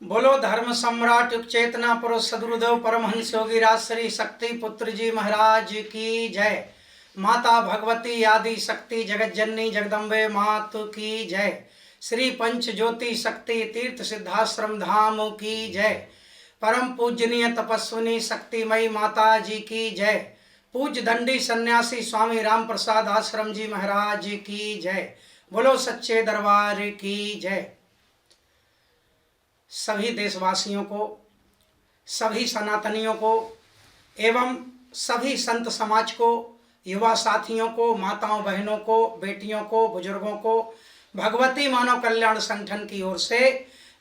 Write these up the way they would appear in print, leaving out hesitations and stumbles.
बोलो धर्म सम्राट युग चेतना पुरुष सदगुरुदेव परमहंस योगी राज श्री शक्ति पुत्र जी महाराज की जय। माता भगवती आदि शक्ति जगत जननी जगदम्बे मातु की जय। श्री पंच ज्योति शक्ति तीर्थ सिद्धाश्रम धाम की जय। परम पूजनीय तपस्विनी शक्तिमयी माता जी की जय। पूज्य दंडी सन्यासी स्वामी राम प्रसाद आश्रम जी महाराज की जय। बोलो सच्चे दरबार की जय। सभी देशवासियों को, सभी सनातनियों को एवं सभी संत समाज को, युवा साथियों को, माताओं बहनों को, बेटियों को, बुजुर्गों को भगवती मानव कल्याण संगठन की ओर से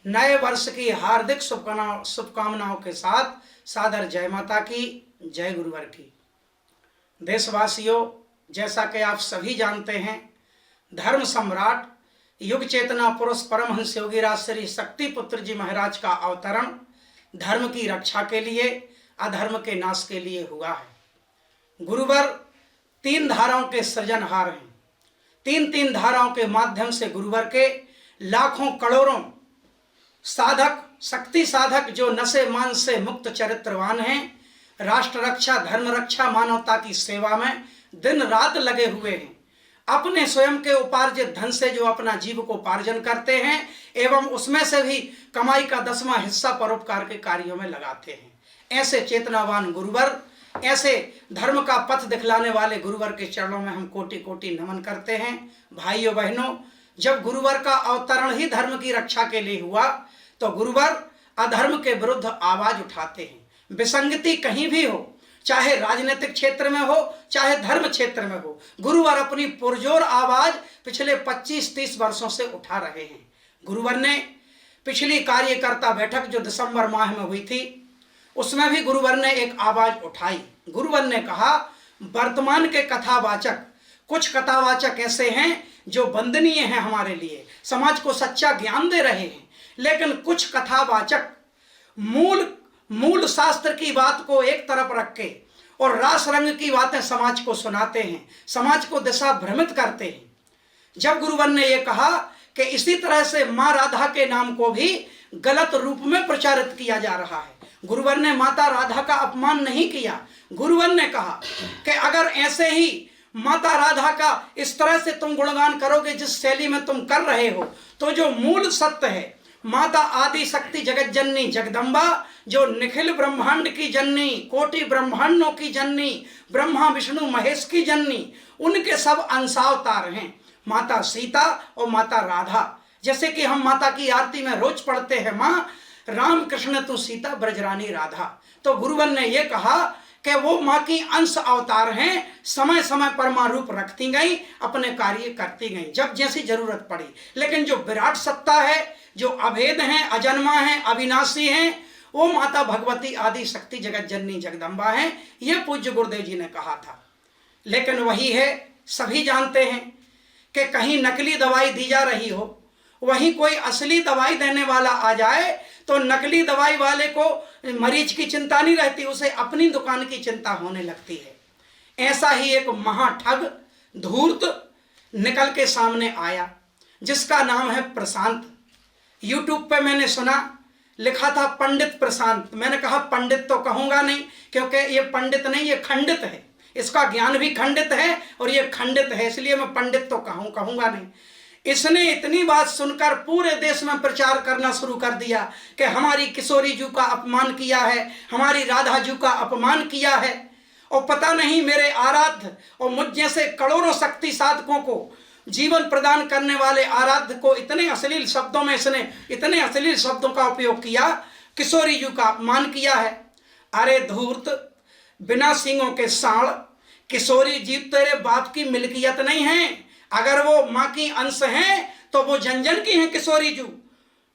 नए वर्ष की हार्दिक शुभकामनाओं के साथ सादर जय माता की, जय गुरुवर की। देशवासियों, जैसा कि आप सभी जानते हैं, धर्म सम्राट युग चेतना पुरुष परमहंस योगी राज श्री शक्ति पुत्र जी महाराज का अवतरण धर्म की रक्षा के लिए, अधर्म के नाश के लिए हुआ है। गुरुवर तीन धाराओं के सृजनहार हैं। तीन धाराओं के माध्यम से गुरुवर के लाखों करोड़ों साधक, शक्ति साधक जो नशे मान से मुक्त चरित्रवान हैं, राष्ट्र रक्षा, धर्म रक्षा, मानवता की सेवा में दिन रात लगे हुए हैं। अपने स्वयं के उपार्जित धन से जो अपना जीविकोपार्जन करते हैं एवं उसमें से भी कमाई का 10वां हिस्सा परोपकार के कार्यों में लगाते हैं। ऐसे चेतनावान गुरुवर, ऐसे धर्म का पथ दिखलाने वाले गुरुवर के चरणों में हम कोटि कोटि नमन करते हैं। भाइयों बहनों, जब गुरुवर का अवतरण ही धर्म की रक्षा के लिए हुआ तो गुरुवर अधर्म के विरुद्ध आवाज उठाते हैं। विसंगति कहीं भी हो, चाहे राजनीतिक क्षेत्र में हो, चाहे धर्म क्षेत्र में हो, गुरुवर अपनी पुरजोर आवाज पिछले 25-30 वर्षों से उठा रहे हैं। गुरुवर ने पिछली कार्यकर्ता बैठक जो दिसंबर माह में हुई थी, उसमें भी गुरुवर ने एक आवाज उठाई। गुरुवर ने कहा, वर्तमान के कथावाचक, कुछ कथावाचक ऐसे हैं जो वंदनीय हैं हमारे लिए, समाज को सच्चा ज्ञान दे रहे हैं, लेकिन कुछ कथावाचक मूल शास्त्र की बात को एक तरफ रख के और रास रंग की बातें समाज को सुनाते हैं, समाज को दिशा भ्रमित करते हैं। जब गुरुवर ने यह कहा कि इसी तरह से मां राधा के नाम को भी गलत रूप में प्रचारित किया जा रहा है, गुरुवर ने माता राधा का अपमान नहीं किया। गुरुवर ने कहा कि अगर ऐसे ही माता राधा का इस तरह से तुम गुणगान करोगे जिस शैली में तुम कर रहे हो, तो जो मूल सत्य है, माता आदि शक्ति जगत जननी जगदम्बा, जो निखिल ब्रह्मांड की जननी, कोटि ब्रह्मांडों की जननी, ब्रह्मा विष्णु महेश की जननी, उनके सब अंशावतार हैं माता सीता और माता राधा। जैसे कि हम माता की आरती में रोज पढ़ते हैं, माँ राम कृष्ण तू सीता ब्रजरानी राधा, तो गुरुवर ने यह कहा कि वो माँ की अंश अवतार हैं, समय समय पर माँ रूप रखती गई, अपने कार्य करती गई जब जैसी जरूरत पड़ी। लेकिन जो विराट सत्ता है, जो अभेद हैं, अजन्मा हैं, अविनाशी हैं, वो माता भगवती आदि शक्ति जगत जननी जगदम्बा हैं। ये पूज्य गुरुदेव जी ने कहा था। लेकिन वही है, सभी जानते हैं कि कहीं नकली दवाई दी जा रही हो, वहीं कोई असली दवाई देने वाला आ जाए तो नकली दवाई वाले को मरीज की चिंता नहीं रहती, उसे अपनी दुकान की चिंता होने लगती है। ऐसा ही एक महाठग धूर्त निकल के सामने आया जिसका नाम है प्रशांत। यूट्यूब पे मैंने सुना, लिखा था पंडित प्रशांत। मैंने कहा पंडित तो कहूंगा नहीं, क्योंकि ये पंडित नहीं, ये खंडित है, इसका ज्ञान भी खंडित है और ये खंडित है, इसलिए मैं पंडित तो कहूंगा नहीं। इसने इतनी बात सुनकर पूरे देश में प्रचार करना शुरू कर दिया कि हमारी किशोरी जी का अपमान किया है, हमारी राधा जी का अपमान किया है, और पता नहीं मेरे आराध्य और मुझ जैसे करोड़ों शक्ति साधकों को जीवन प्रदान करने वाले आराध्य को इतने अश्लील शब्दों में इसने इतने अश्लील शब्दों का उपयोग किया, किशोरी जी का अपमान किया है। अरे धूर्त, बिना सींगों के सांड, किशोरी जी तेरे बाप की मिल्कियत नहीं है। अगर वो माँ की अंश हैं तो वो जन की हैं किशोरी जी।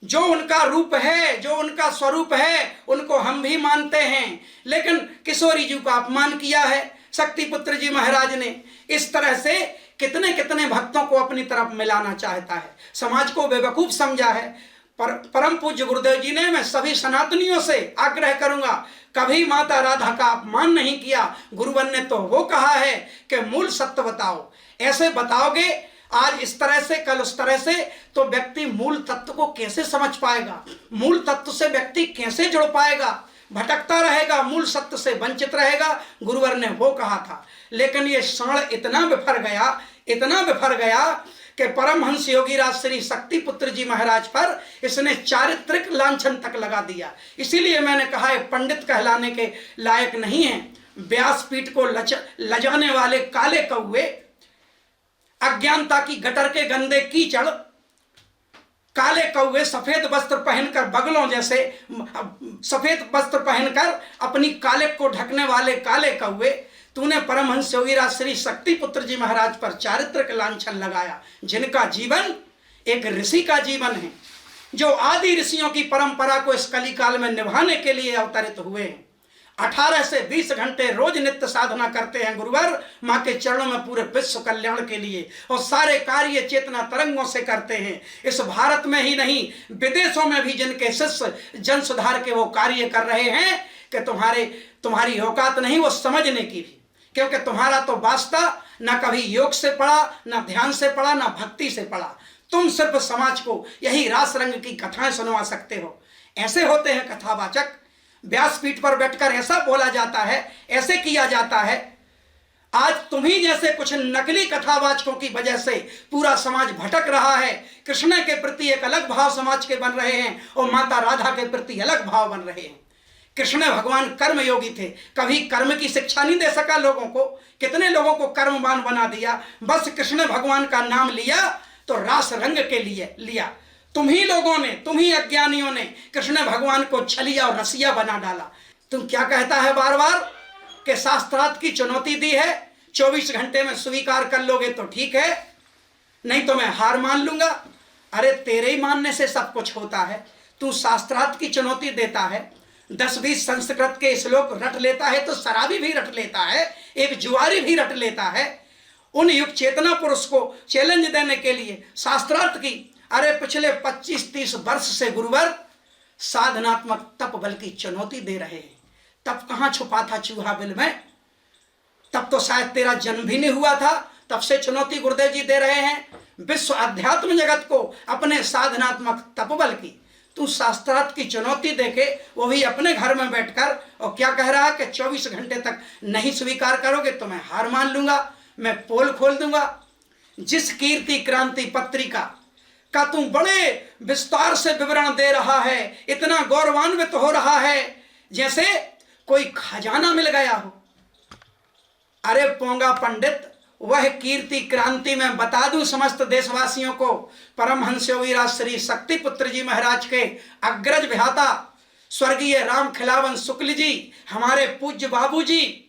जो उनका रूप है, जो उनका स्वरूप है, उनको हम भी मानते हैं, लेकिन किशोरी जी का अपमान किया है शक्ति पुत्र जी महाराज ने। इस तरह से कितने कितने भक्तों को अपनी तरफ मिलाना चाहता है, समाज को बेवकूफ समझा है। परम पूज्य गुरुदेव जी ने, मैं सभी सनातनियों से आग्रह करूंगा, कभी माता राधा का अपमान नहीं किया। गुरुवर ने तो वो कहा है कि मूल सत्य बताओ, ऐसे बताओगे आज इस तरह से, कल उस तरह से, तो व्यक्ति मूल तत्व को कैसे समझ पाएगा? मूल तत्व से व्यक्ति कैसे जुड़ पाएगा? भटकता रहेगा, मूल सत्य से वंचित रहेगा। गुरुवर ने वो कहा था। लेकिन ये साण इतना बिफर गया, इतना बिफर गया कि परमहंस योगीराज श्री शक्तिपुत्र जी महाराज पर इसने चारित्रिक लांछन तक लगा दिया। इसीलिए मैंने कहा है पंडित कहलाने के लायक नहीं है। व्यासपीठ को लजाने वाले काले कौवे, अज्ञानता की गटर के गंदे कीचड़, काले कौवे सफेद वस्त्र पहनकर, बगलों जैसे सफेद वस्त्र पहनकर अपनी काले को ढकने वाले काले कौवे, तूने परमहंस योगीराज श्री शक्तिपुत्र जी महाराज पर चारित्रिक लांछन लगाया, जिनका जीवन एक ऋषि का जीवन है, जो आदि ऋषियों की परंपरा को इस कलिकाल में निभाने के लिए अवतरित हुए हैं। 18 से 20 घंटे रोज नित्य साधना करते हैं गुरुवर माँ के चरणों में पूरे विश्व कल्याण के लिए, और सारे कार्य चेतना तरंगों से करते हैं। इस भारत में ही नहीं, विदेशों में भी जिनके शिष्य जन सुधार के वो कार्य कर रहे हैं कि तुम्हारी औकात नहीं वो समझने की भी, क्योंकि तुम्हारा तो वास्ता ना कभी योग से पढ़ा, ना ध्यान से पढ़ा, ना भक्ति से पढ़ा। तुम सिर्फ समाज को यही रास रंग की कथाएं सुनवा सकते हो। ऐसे होते हैं कथावाचक। व्यासपीठ पर बैठकर ऐसा बोला जाता है, ऐसे किया जाता है। आज तुम्ही जैसे कुछ नकली कथावाचकों की वजह से पूरा समाज भटक रहा है। कृष्ण के प्रति एक अलग भाव समाज के बन रहे हैं और माता राधा के प्रति अलग भाव बन रहे हैं। कृष्ण भगवान कर्म योगी थे, कभी कर्म की शिक्षा नहीं दे सका लोगों को। कितने लोगों को कर्मवान बना दिया। बस कृष्ण भगवान का नाम लिया तो रास रंग के लिए लिया। तुम ही लोगों ने, तुम ही अज्ञानियों ने कृष्ण भगवान को छलिया और रसिया बना डाला। तुम क्या कहता है बार बार कि शास्त्रार्थ की चुनौती दी है, 24 घंटे में स्वीकार कर लोगे तो ठीक है, नहीं तो मैं हार मान लूंगा। अरे तेरे ही मानने से सब कुछ होता है। तू शास्त्रार्थ की चुनौती देता है, 10-20 संस्कृत के श्लोक रट लेता है तो शराबी भी रट लेता है, एक जुआरी भी रट लेता है। उन युग चेतना पुरुष को चैलेंज देने के लिए शास्त्रार्थ की, अरे पिछले 25-30 वर्ष से गुरुवर साधनात्मक तप बल की चुनौती दे रहे हैं। तब कहां छुपा था चूहा बिल में? तब तो शायद तेरा जन्म भी नहीं हुआ था। तब से चुनौती गुरुदेव जी दे रहे हैं विश्व अध्यात्म जगत को अपने साधनात्मक तप बल की। तू शास्त्रार्थ की चुनौती देके, वो भी अपने घर में बैठकर, और क्या कह रहा है कि 24 घंटे तक नहीं स्वीकार करोगे तो मैं हार मान लूंगा, मैं पोल खोल दूंगा। जिस कीर्ति क्रांति पत्रिका का तू बड़े विस्तार से विवरण दे रहा है, इतना गौरवान्वित हो रहा है जैसे कोई खजाना मिल गया हो। अरे पोंगा पंडित, वह कीर्ति क्रांति में बता दूं समस्त देशवासियों को, परमहंस योगीराज श्री शक्तिपुत्र जी महाराज के अग्रज विधाता स्वर्गीय राम खिलावन शुक्ल जी, हमारे पूज्य बाबूजी,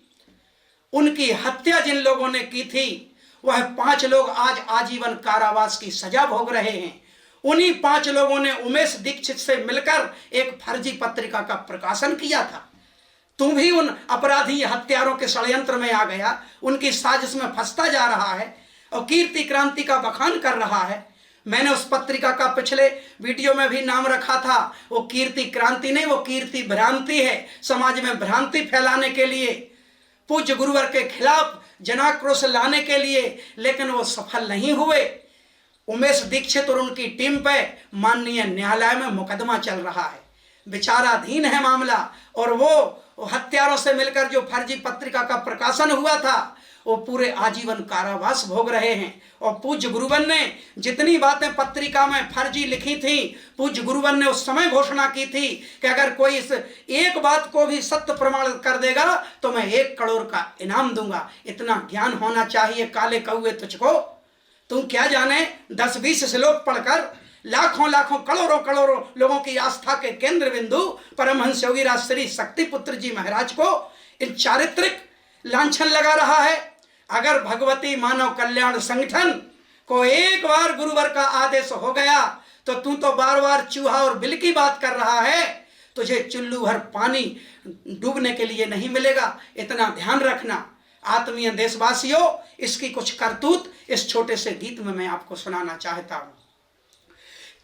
उनकी हत्या जिन लोगों ने की थी, वह 5 लोग आज आजीवन कारावास की सजा भोग रहे हैं। उन्हीं 5 लोगों ने उमेश दीक्षित से मिलकर एक फर्जी पत्रिका का प्रकाशन किया था। तू भी उन अपराधी हत्यारों के षड्यंत्र में आ गया, उनकी साजिश में फंसता जा रहा है और कीर्ति क्रांति का बखान कर रहा है। मैंने उस पत्रिका का पिछले वीडियो में भी नाम रखा था, वो कीर्ति क्रांति नहीं, वो कीर्ति भ्रांति है। समाज में भ्रांति फैलाने के लिए, पूज्य गुरुवर के खिलाफ जनाक्रोश लाने के लिए, लेकिन वो सफल नहीं हुए। उमेश दीक्षित और उनकी टीम पे माननीय न्यायालय में मुकदमा चल रहा है, विचाराधीन है मामला। और वो हत्यारों से मिलकर जो फर्जी पत्रिका का प्रकाशन हुआ था, वो पूरे आजीवन कारावास भोग रहे हैं। और पूज्य गुरुवन ने जितनी बातें पत्रिका में फर्जी लिखी थी, पूज्य गुरुवन ने उस समय घोषणा की थी कि अगर कोई इस एक बात को भी सत्य प्रमाणित कर देगा तो मैं 1 करोड़ का इनाम दूंगा। इतना ज्ञान होना चाहिए काले कौवे तुझको। तुम क्या जाने 10-20 श्लोक पढ़कर लाखों लाखों करोड़ों करोड़ों लोगों की आस्था के केंद्र बिंदु परमहंस योगीराज श्री शक्तिपुत्र जी महाराज को इन चारित्रिक लांछन लगा रहा है। अगर भगवती मानव कल्याण संगठन को एक बार गुरुवर का आदेश हो गया तो तू तो बार बार चूहा और बिल की बात कर रहा है, तुझे चुल्लू भर पानी डूबने के लिए नहीं मिलेगा। इतना ध्यान रखना। आत्मीय देशवासियों, इसकी कुछ करतूत इस छोटे से गीत में मैं आपको सुनाना चाहता हूं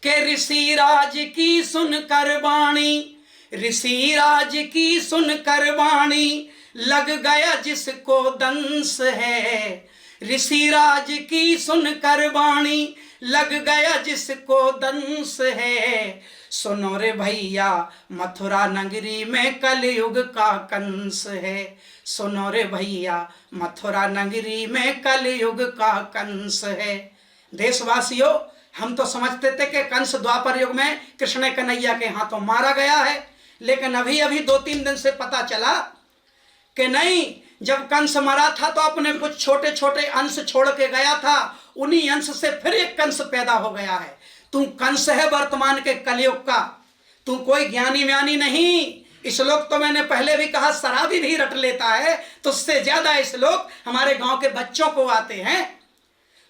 कि ऋषि राज की सुनकर वाणी, ऋषि राज की सुनकर वाणी, लग गया जिसको दंश है, ऋषिराज की सुनकर वाणी लग गया जिसको दंश है। सुनो रे भैया मथुरा नगरी में कलयुग का कंस है। सुनो रे भैया मथुरा नगरी में कलयुग का कंस है। देशवासियों, हम तो समझते थे कि कंस द्वापर युग में कृष्ण कन्हैया के हाथों मारा गया है, लेकिन अभी अभी 2-3 दिन से पता चला कि नहीं, जब कंस मरा था तो अपने कुछ छोटे छोटे अंश छोड़ के गया था, उन्हीं अंश से फिर एक कंस पैदा हो गया है। तू कंस है वर्तमान के कलयुग का, तू कोई ज्ञानी व्यानी नहीं। श्लोक तो मैंने पहले भी कहा, शराबी भी रट लेता है, तो उससे ज्यादा श्लोक हमारे गांव के बच्चों को आते हैं।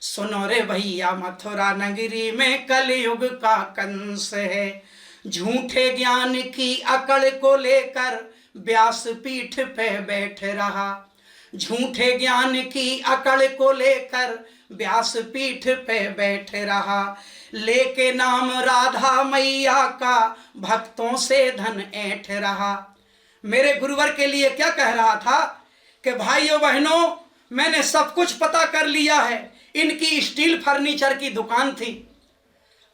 सुनो रे भैया मथुरा नगरी में कलयुग का कंस है। झूठे ज्ञान की अकड़ को लेकर व्यास पीठ पे बैठ रहा। झूठे ज्ञान की अकड़ को लेकर व्यास पीठ पे बैठ रहा। लेके नाम राधा मैया का भक्तों से धन ऐंठ रहा। मेरे गुरुवर के लिए क्या कह रहा था कि भाइयों बहनों, मैंने सब कुछ पता कर लिया है। इनकी स्टील फर्नीचर की दुकान थी।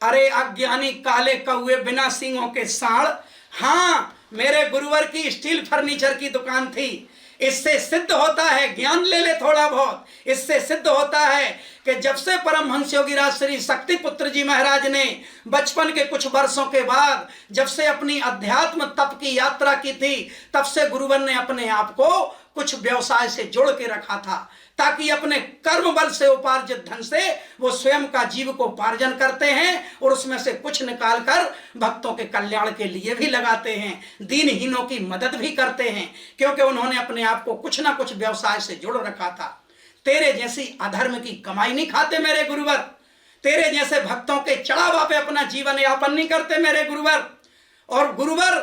अरे अज्ञानी काले कौए बिना सींगों के सांड, हाँ, मेरे गुरुवर की स्टील फर्नीचर की दुकान थी। इससे सिद्ध होता है, ज्ञान ले ले थोड़ा बहुत, इससे सिद्ध होता है कि जब से परमहंस योगीराज श्री शक्ति पुत्र जी महाराज ने बचपन के कुछ वर्षों के बाद जब से अपनी अध्यात्म तप की यात्रा की थी, तब से गुरुवर ने अपने आप को कुछ व्यवसाय से जोड़ के रखा था, ताकि अपने कर्म बल से उपार्जित धन से वो स्वयं का जीव को उपार्जन करते हैं और उसमें से कुछ निकालकर भक्तों के कल्याण के लिए भी लगाते हैं, दीनहीनों की मदद भी करते हैं, क्योंकि उन्होंने अपने आप को कुछ ना कुछ व्यवसाय से जोड़ रखा था। तेरे जैसी अधर्म की कमाई नहीं खाते मेरे गुरुवर, तेरे जैसे भक्तों के चढ़ावा पे अपना जीवन यापन नहीं करते मेरे गुरुवर। और गुरुवर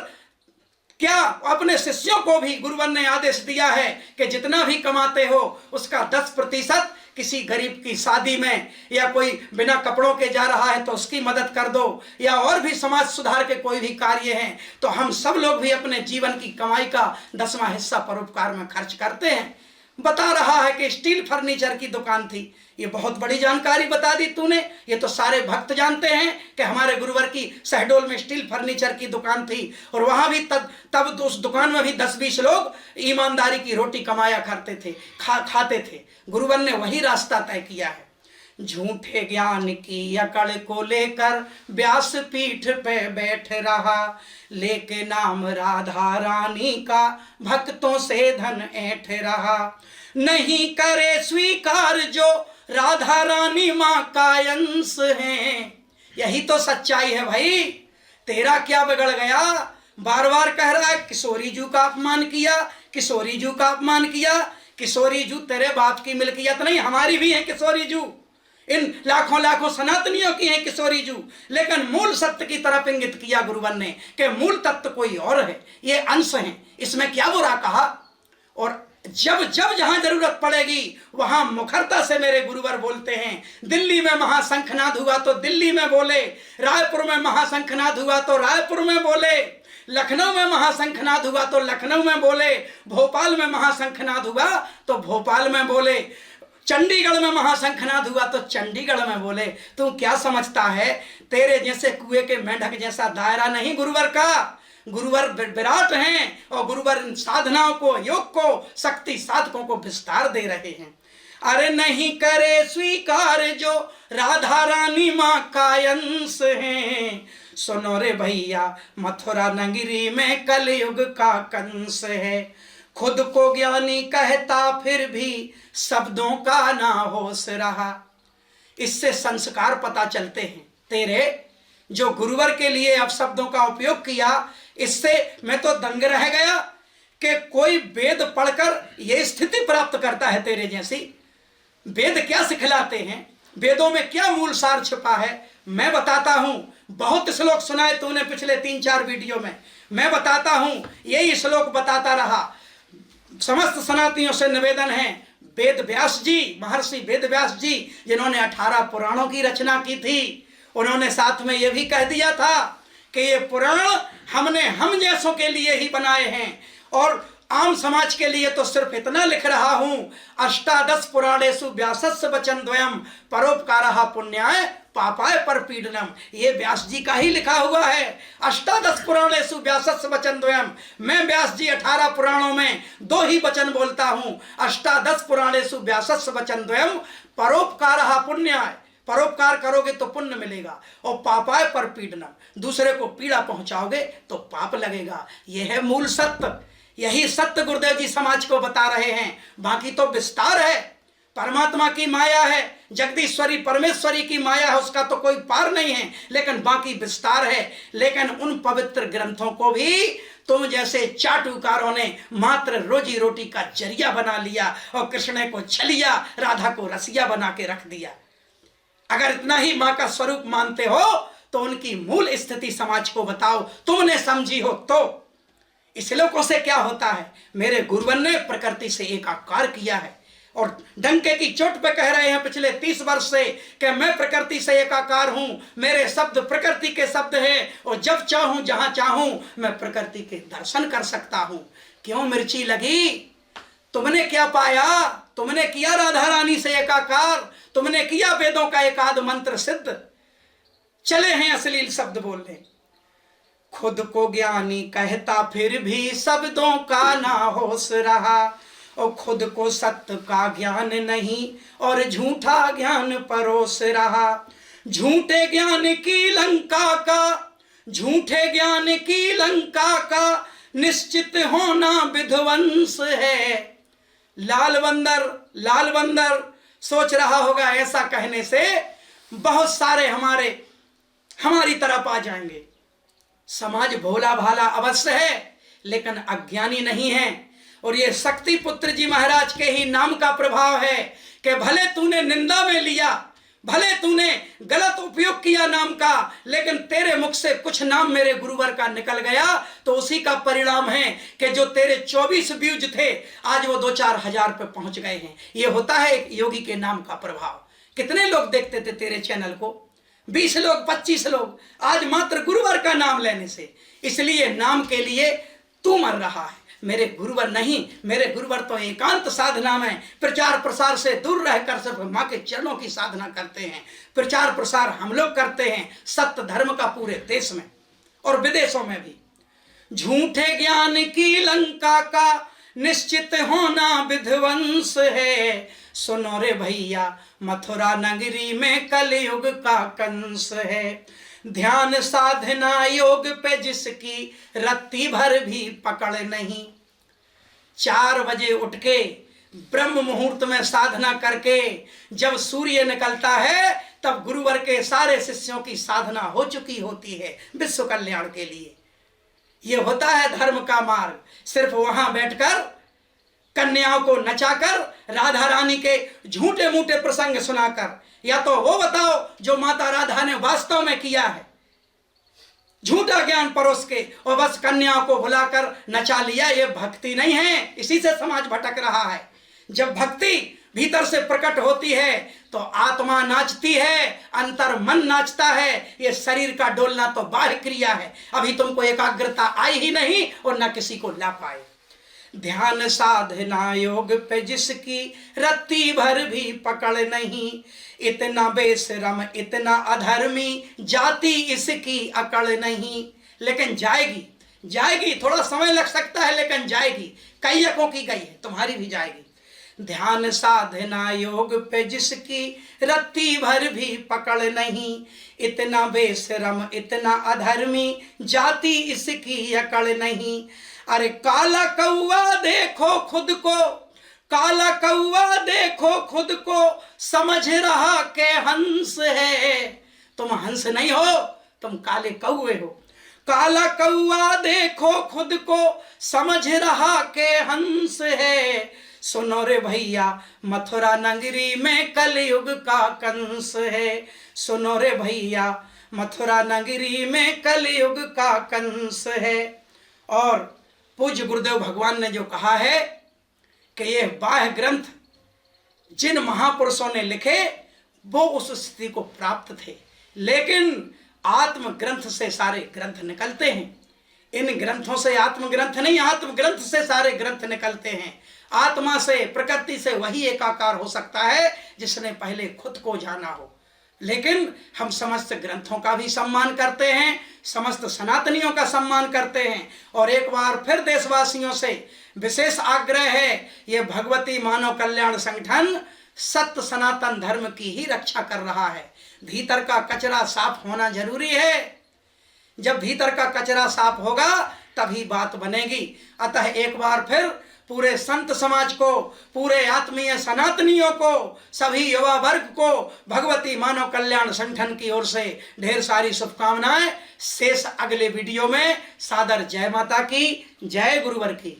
क्या अपने शिष्यों को भी गुरुवर ने आदेश दिया है कि जितना भी कमाते हो उसका 10% किसी गरीब की शादी में, या कोई बिना कपड़ों के जा रहा है तो उसकी मदद कर दो, या और भी समाज सुधार के कोई भी कार्य हैं तो हम सब लोग भी अपने जीवन की कमाई का 10वां हिस्सा परोपकार में खर्च करते हैं। बता रहा है कि स्टील फर्नीचर की दुकान थी। ये बहुत बड़ी जानकारी बता दी तूने, ये तो सारे भक्त जानते हैं कि हमारे गुरुवर की शहडोल में स्टील फर्नीचर की दुकान थी, और वहां भी तब तो उस दुकान में भी 10-20 लोग ईमानदारी की रोटी कमाया करते थे, खाते थे। गुरुवर ने वही रास्ता तय किया है। झूठे ज्ञान की अकड़ को लेकर व्यास पीठ पे बैठ रहा। लेके नाम राधा रानी का भक्तों से धन ऐंठ रहा। नहीं करे स्वीकार जो राधा रानी माँ का अंश है। यही तो सच्चाई है भाई, तेरा क्या बिगड़ गया? बार बार कह रहा है किशोरी जू का अपमान किया, किशोरी जू का अपमान किया। किशोरी जू तेरे बाप की मिल्कियत नहीं, हमारी भी है किशोरी जू, इन लाखों लाखों सनातनियों की है किशोरी जू। लेकिन मूल सत्य की तरफ इंगित किया गुरुवर ने कि मूल तत्व कोई और है, ये अंश है, इसमें क्या बुरा कहा। और जब जब जहां जरूरत पड़ेगी वहां मुखरता से मेरे गुरुवर बोलते हैं। दिल्ली में महाशंखनाद हुआ तो दिल्ली में बोले, रायपुर में महाशंखनाद हुआ तो रायपुर में बोले, लखनऊ में महाशंखनाद हुआ तो लखनऊ में बोले, भोपाल में महाशंखनाद हुआ तो भोपाल में बोले, चंडीगढ़ में महाशंखनाद हुआ तो चंडीगढ़ में बोले। तू क्या समझता है तेरे जैसे कुएं के मेंढक जैसा दायरा नहीं गुरुवर का। गुरुवर विराट हैं और गुरुवर साधनाओं को, योग को, शक्ति साधकों को विस्तार दे रहे हैं। अरे नहीं करे स्वीकार जो राधा रानी माँ का अंश है। सुनो रे भैया मथुरा नगरी में कलयुग का कंस है। खुद को ज्ञानी कहता फिर भी शब्दों का ना होश रहा। इससे संस्कार पता चलते हैं तेरे, जो गुरुवर के लिए अपशब्दों का उपयोग किया। इससे मैं तो दंग रह गया कि कोई वेद पढ़कर यह स्थिति प्राप्त करता है तेरे जैसी। वेद क्या सिखलाते हैं, वेदों में क्या मूल सार छिपा है, मैं बताता हूं। बहुत श्लोक सुनाए तूने पिछले 3-4 वीडियो में, मैं बताता हूं, यही श्लोक बताता रहा। समस्त सनातनियों से निवेदन है, वेद व्यास जी, महर्षि वेद व्यास जी, जिन्होंने 18 पुराणों की रचना की थी, उन्होंने साथ में यह भी कह दिया था कि ये पुराण हमने हम जैसों के लिए ही बनाए हैं, और आम समाज के लिए तो सिर्फ इतना लिख रहा हूं, अष्टादश पुराणेषु व्यासस्य वचन द्वयम परोपकारः पुण्याय पापाय परपीडनम। ये व्यास जी का ही लिखा हुआ है। अष्टादश पुराणेषु व्यासस्य वचन द्वयम, मैं व्यास जी 18 पुराणों में 2 ही वचन बोलता हूं। अष्टादश पुराणेषु व्यासस्य वचन द्वयम परोपकारः पुण्याय, परोपकार करोगे तो पुण्य मिलेगा, और पापाय परपीडनम, दूसरे को पीड़ा पहुंचाओगे तो पाप लगेगा। यह है मूल सत्य। यही सत्य गुरुदेव जी समाज को बता रहे हैं। बाकी तो विस्तार है, परमात्मा की माया है, जगदीश्वरी परमेश्वरी की माया है, उसका तो कोई पार नहीं है, लेकिन बाकी विस्तार है। लेकिन उन पवित्र ग्रंथों को भी तुम जैसे चाटुकारों ने मात्र रोजी रोटी का जरिया बना लिया, और कृष्ण को छलिया, राधा को रसिया बना के रख दिया। अगर इतना ही मां का स्वरूप मानते हो तो उनकी मूल स्थिति समाज को बताओ, तुमने समझी हो तो। इस श्लोकों से क्या होता है, मेरे गुरुवन ने प्रकृति से एकाकार किया है, और डंके की चोट पे कह रहे हैं पिछले 30 वर्ष से कि मैं प्रकृति से एकाकार हूं, मेरे शब्द प्रकृति के शब्द हैं, और जब चाहूं जहां चाहूं मैं प्रकृति के दर्शन कर सकता हूं। क्यों मिर्ची लगी? तुमने क्या पाया? तुमने किया राधा रानी से एकाकार, तुमने किया वेदों का एकाद मंत्र सिद्ध, चले हैं अश्लील शब्द बोलने। खुद को ज्ञानी कहता फिर भी शब्दों का ना होश रहा, और खुद को सत्य का ज्ञान नहीं और झूठा ज्ञान परोस रहा। झूठे ज्ञान की लंका का, झूठे ज्ञान की लंका का निश्चित होना विध्वंस है। लाल बंदर सोच रहा होगा ऐसा कहने से बहुत सारे हमारी तरफ आ जाएंगे। समाज भोला भाला अवश्य है, लेकिन अज्ञानी नहीं है। और ये शक्ति पुत्र जी महाराज के ही नाम का प्रभाव है कि भले तूने निंदा में लिया, भले तूने गलत उपयोग किया नाम का, लेकिन तेरे मुख से कुछ नाम मेरे गुरुवर का निकल गया, तो उसी का परिणाम है कि जो तेरे 24 व्यूज थे आज वो 2-4 हजार पे पहुंच गए हैं। ये होता है एक योगी के नाम का प्रभाव। कितने लोग देखते थे तेरे चैनल को? 20 लोग, 25 लोग, आज मात्र गुरुवर का नाम लेने से। इसलिए नाम के लिए तू मर रहा है, मेरे गुरुवर नहीं। मेरे गुरुवर तो एकांत साधना में प्रचार प्रसार से दूर रहकर सिर्फ माँ के चरणों की साधना करते हैं। प्रचार प्रसार हम लोग करते हैं सत्य धर्म का पूरे देश में और विदेशों में भी। झूठे ज्ञान की लंका का निश्चित होना विध्वंस है। सुनो रे भैया, मथुरा नगरी में कलयुग का कंस है। ध्यान साधना योग पे जिसकी रत्ती भर भी पकड़ नहीं। 4 बजे उठ के ब्रह्म मुहूर्त में साधना करके जब सूर्य निकलता है तब गुरुवर के सारे शिष्यों की साधना हो चुकी होती है विश्व कल्याण के लिए। यह होता है धर्म का मार्ग। सिर्फ वहां बैठकर कन्याओं को नचाकर, राधा रानी के झूठे मूठे प्रसंग सुनाकर, या तो वो बताओ जो माता राधा ने वास्तव में किया है, झूठा ज्ञान परोस के और बस कन्याओं को बुलाकर नचा लिया। ये भक्ति नहीं है। इसी से समाज भटक रहा है। जब भक्ति भीतर से प्रकट होती है तो आत्मा नाचती है, अंतर मन नाचता है। ये शरीर का डोलना तो बाह्य क्रिया है। अभी तुमको एकाग्रता आई ही नहीं और न किसी को ला पाए। ध्यान साधना योग पे जिसकी रत्ती भर भी पकड़ नहीं। इतना बेशरम इतना अधर्मी, जाति इसकी अकड़ नहीं। लेकिन जाएगी, थोड़ा समय लग सकता है लेकिन जाएगी। कैयकों की गई है, तुम्हारी भी जाएगी। ध्यान साधना योग पे जिसकी रत्ती भर भी पकड़ नहीं। इतना बेशरम इतना अधर्मी, जाति इसकी अकड़ नहीं। अरे काला कौवा देखो खुद को, काला कौवा देखो खुद को, समझ रहा के हंस है। तुम हंस नहीं हो, तुम काले कौवे हो। काला कौवा देखो खुद को, समझ रहा के हंस है। सुनो रे भैया, मथुरा नगरी में कलयुग का कंस है। सुनो रे भैया, मथुरा नगरी में कलयुग का कंस है। और पूज्य गुरुदेव भगवान ने जो कहा है कि ये बाह्य ग्रंथ जिन महापुरुषों ने लिखे वो उस स्थिति को प्राप्त थे, लेकिन आत्म ग्रंथ से सारे ग्रंथ निकलते हैं। इन ग्रंथों से आत्मग्रंथ नहीं, आत्मग्रंथ से सारे ग्रंथ निकलते हैं। आत्मा से, प्रकृति से वही एकाकार हो सकता है जिसने पहले खुद को जाना हो। लेकिन हम समस्त ग्रंथों का भी सम्मान करते हैं, समस्त सनातनियों का सम्मान करते हैं। और एक बार फिर देशवासियों से विशेष आग्रह है, ये भगवती मानव कल्याण संगठन सत्य सनातन धर्म की ही रक्षा कर रहा है। भीतर का कचरा साफ होना जरूरी है। जब भीतर का कचरा साफ होगा तभी बात बनेगी। अतः एक बार फिर पूरे संत समाज को, पूरे आत्मीय सनातनियों को, सभी युवा वर्ग को भगवती मानव कल्याण संगठन की ओर से ढेर सारी शुभकामनाएं। शेष अगले वीडियो में सादर जय माता की, जय गुरुवर की।